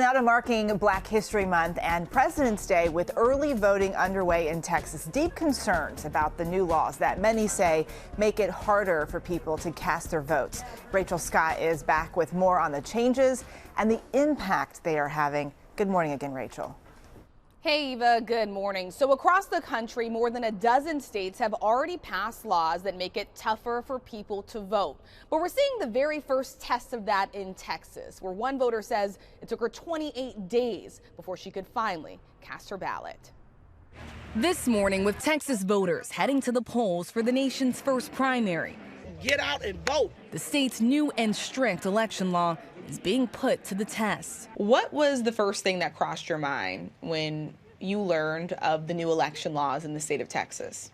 Now to marking Black History Month and President's Day with early voting underway in Texas. Deep concerns about the new laws that many say make it harder for people to cast their votes. Rachel Scott is back with more on the changes and the impact they are having. Good morning again, Rachel. Hey, Eva, good morning. So across the country, more than a dozen states have already passed laws that make it tougher for people to vote. But we're seeing the very first test of that in Texas, where one voter says it took her 28 days before she could finally cast her ballot. This morning, with Texas voters heading to the polls for the nation's first primary. Get out and vote. The state's new and strict election law is being put to the test. What was the first thing that crossed your mind when you learned of the new election laws in the state of Texas?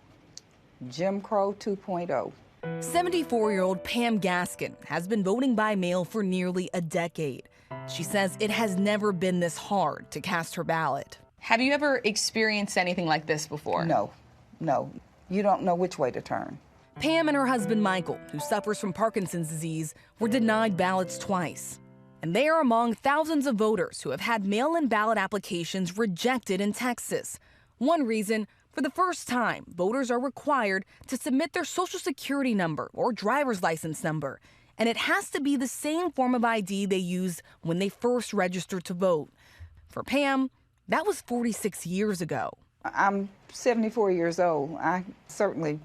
Jim Crow 2.0. 74-year-old Pam Gaskin has been voting by mail for nearly a decade. She says it has never been this hard to cast her ballot. Have you ever experienced anything like this before? No. You don't know which way to turn. Pam and her husband Michael, who suffers from Parkinson's disease, were denied ballots twice. And they are among thousands of voters who have had mail-in ballot applications rejected in Texas. One reason, for the first time, voters are required to submit their Social Security number or driver's license number. And it has to be the same form of ID they used when they first registered to vote. For Pam, that was 46 years ago. I'm 74 years old. I certainly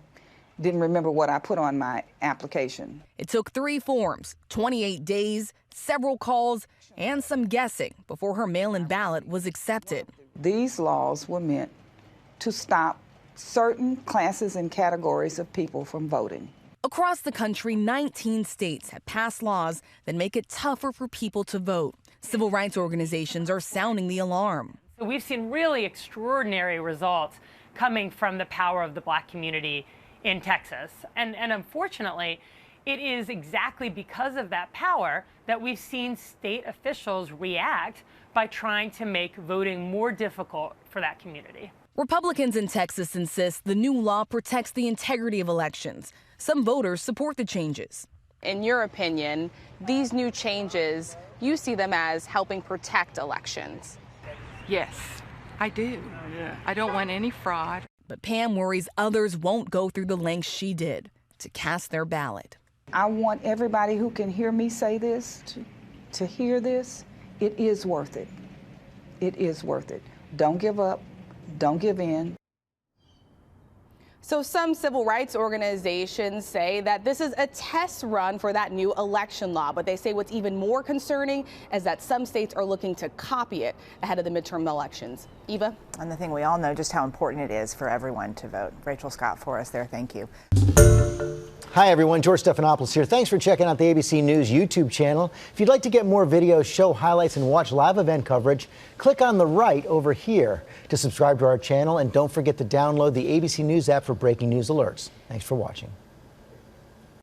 didn't remember what I put on my application. It took 3 forms, 28 days, several calls, and some guessing before her mail-in ballot was accepted. These laws were meant to stop certain classes and categories of people from voting. Across the country, 19 states have passed laws that make it tougher for people to vote. Civil rights organizations are sounding the alarm. We've seen really extraordinary results coming from the power of the Black community in Texas. And unfortunately, it is exactly because of that power that we've seen state officials react by trying to make voting more difficult for that community. Republicans in Texas insist the new law protects the integrity of elections. Some voters support the changes. In your opinion, these new changes, you see them as helping protect elections? Yes, I do. I don't want any fraud. But Pam worries others won't go through the lengths she did to cast their ballot. I want everybody who can hear me say this to hear this. It is worth it. It is worth it. Don't give up. Don't give in. So some civil rights organizations say that this is a test run for that new election law. But they say what's even more concerning is that some states are looking to copy it ahead of the midterm elections. Eva? And the thing we all know just how important it is for everyone to vote. Rachel Scott for us there. Thank you. Hi, everyone. George Stephanopoulos here. Thanks for checking out the ABC News YouTube channel. If you'd like to get more videos, show highlights, and watch live event coverage, click on the right over here to subscribe to our channel. And don't forget to download the ABC News app for breaking news alerts. Thanks for watching.